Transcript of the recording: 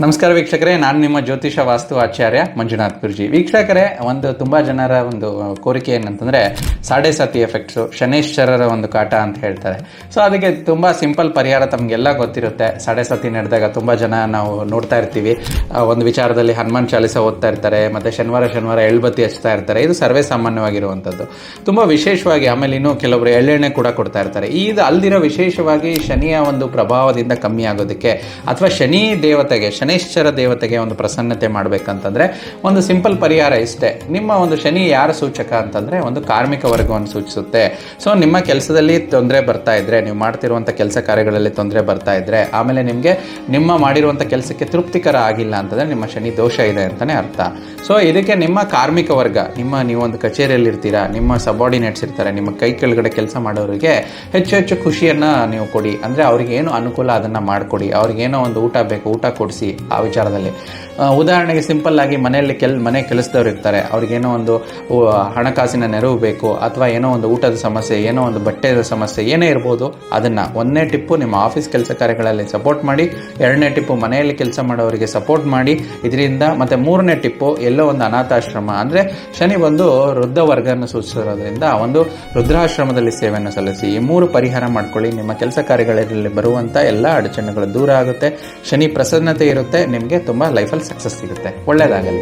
ನಮಸ್ಕಾರ ವೀಕ್ಷಕರೇ, ನಾನು ನಿಮ್ಮ ಜ್ಯೋತಿಷ ವಾಸ್ತು ಆಚಾರ್ಯ ಮಂಜುನಾಥ್ ಗುರುಜಿ. ವೀಕ್ಷಕರೇ, ತುಂಬ ಜನರ ಒಂದು ಕೋರಿಕೆ ಏನಂತಂದರೆ ಸಾಡೆ ಸಾತಿ ಎಫೆಕ್ಟ್ಸು, ಶನೇಶ್ವರರ ಒಂದು ಕಾಟ ಅಂತ ಹೇಳ್ತಾರೆ. ಸೊ ಅದಕ್ಕೆ ತುಂಬ ಸಿಂಪಲ್ ಪರಿಹಾರ ತಮಗೆಲ್ಲ ಗೊತ್ತಿರುತ್ತೆ. ಸಾಡೆ ಸಾತಿ ನಡೆದಾಗ ತುಂಬ ಜನ ನಾವು ನೋಡ್ತಾ ಇರ್ತೀವಿ, ಒಂದು ವಿಚಾರದಲ್ಲಿ ಹನುಮಾನ್ ಚಾಲಿಸ ಓದ್ತಾ ಇರ್ತಾರೆ, ಮತ್ತು ಶನಿವಾರ ಎಳ್ಬತ್ತಿ ಹಚ್ತಾ ಇರ್ತಾರೆ. ಇದು ಸರ್ವೇ ಸಾಮಾನ್ಯವಾಗಿರುವಂಥದ್ದು. ತುಂಬ ವಿಶೇಷವಾಗಿ ಆಮೇಲೆ ಇನ್ನೂ ಕೆಲವರು ಎಳ್ಳೆಣ್ಣೆ ಕೂಡ ಕೊಡ್ತಾ ಇರ್ತಾರೆ. ಇದು ಅಲ್ದಿರೋ ವಿಶೇಷವಾಗಿ ಶನಿಯ ಒಂದು ಪ್ರಭಾವದಿಂದ ಕಮ್ಮಿ ಆಗೋದಕ್ಕೆ ಅಥವಾ ಶನಿ ದೇವತೆಗೆ, ಶನೇಶ್ವರ ದೇವತೆಗೆ ಒಂದು ಪ್ರಸನ್ನತೆ ಮಾಡಬೇಕಂತಂದ್ರೆ ಒಂದು ಸಿಂಪಲ್ ಪರಿಹಾರ ಇಷ್ಟೇ. ನಿಮ್ಮ ಒಂದು ಶನಿ ಯಾರ ಸೂಚಕ ಅಂತಂದ್ರೆ ಒಂದು ಕಾರ್ಮಿಕ ವರ್ಗವನ್ನು ಸೂಚಿಸುತ್ತೆ. ಸೊ ನಿಮ್ಮ ಕೆಲಸದಲ್ಲಿ ತೊಂದರೆ ಬರ್ತಾ ಇದ್ರೆ, ನೀವು ಮಾಡ್ತಿರುವಂಥ ಕೆಲಸ ಕಾರ್ಯಗಳಲ್ಲಿ ತೊಂದರೆ ಬರ್ತಾ ಇದ್ರೆ, ಆಮೇಲೆ ನಿಮಗೆ ನಿಮ್ಮ ಮಾಡಿರುವಂಥ ಕೆಲಸಕ್ಕೆ ತೃಪ್ತಿಕರ ಆಗಿಲ್ಲ ಅಂತಂದ್ರೆ ನಿಮ್ಮ ಶನಿ ದೋಷ ಇದೆ ಅಂತಾನೆ ಅರ್ಥ. ಸೊ ಇದಕ್ಕೆ ನಿಮ್ಮ ಕಾರ್ಮಿಕ ವರ್ಗ, ನೀವೊಂದು ಕಚೇರಿಯಲ್ಲಿ ಇರ್ತೀರಾ, ನಿಮ್ಮ ಸಬಾರ್ಡಿನೇಟ್ಸ್ ಇರ್ತಾರೆ, ನಿಮ್ಮ ಕೈ ಕೆಳಗಡೆ ಕೆಲಸ ಮಾಡೋರಿಗೆ ಹೆಚ್ಚು ಖುಷಿಯನ್ನ ನೀವು ಕೊಡಿ. ಅಂದ್ರೆ ಅವ್ರಿಗೆ ಏನು ಅನುಕೂಲ ಅದನ್ನ ಮಾಡಿಕೊಡಿ. ಅವ್ರಿಗೇನೋ ಒಂದು ಊಟ ಬೇಕು, ಊಟ ಕೊಡಿಸಿ. ಆ ವಿಚಾರದಲ್ಲಿ ಉದಾಹರಣೆಗೆ ಸಿಂಪಲ್ ಆಗಿ ಮನೆಯಲ್ಲಿ ಮನೆ ಕೆಲಸದವ್ರು ಇರ್ತಾರೆ, ಅವ್ರಿಗೇನೋ ಒಂದು ಹಣಕಾಸಿನ ನೆರವು ಬೇಕು, ಅಥವಾ ಏನೋ ಒಂದು ಊಟದ ಸಮಸ್ಯೆ, ಏನೋ ಒಂದು ಬಟ್ಟೆದ ಸಮಸ್ಯೆ, ಏನೇ ಇರ್ಬೋದು. ಅದನ್ನ ಒಂದನೇ ಟಿಪ್ಪು ನಿಮ್ಮ ಆಫೀಸ್ ಕೆಲಸ ಕಾರ್ಯಗಳಲ್ಲಿ ಸಪೋರ್ಟ್ ಮಾಡಿ, ಎರಡನೇ ಟಿಪ್ಪು ಮನೆಯಲ್ಲಿ ಕೆಲಸ ಮಾಡೋರಿಗೆ ಸಪೋರ್ಟ್ ಮಾಡಿ. ಇದರಿಂದ ಮತ್ತೆ ಮೂರನೇ ಟಿಪ್ಪು ಎಲ್ಲೋ ಒಂದು ಅನಾಥಾಶ್ರಮ, ಅಂದ್ರೆ ಶನಿ ಒಂದು ವೃದ್ಧ ವರ್ಗವನ್ನು ಸೂಚಿಸಿರೋದ್ರಿಂದ ಒಂದು ವೃದ್ಧಾಶ್ರಮದಲ್ಲಿ ಸೇವೆಯನ್ನು ಸಲ್ಲಿಸಿ. ಈ ಮೂರು ಪರಿಹಾರ ಮಾಡ್ಕೊಳ್ಳಿ. ನಿಮ್ಮ ಕೆಲಸ ಕಾರ್ಯಗಳಲ್ಲಿ ಬರುವಂತ ಎಲ್ಲ ಅಡಚಣೆಗಳು ದೂರ ಆಗುತ್ತೆ, ಶನಿ ಪ್ರಸನ್ನತೆ ಇರುತ್ತೆ, ನಿಮಗೆ ತುಂಬಾ ಲೈಫಲ್ಲಿ ಸಕ್ಸಸ್ ಸಿಗುತ್ತೆ. ಒಳ್ಳೆಯದಾಗಲಿ.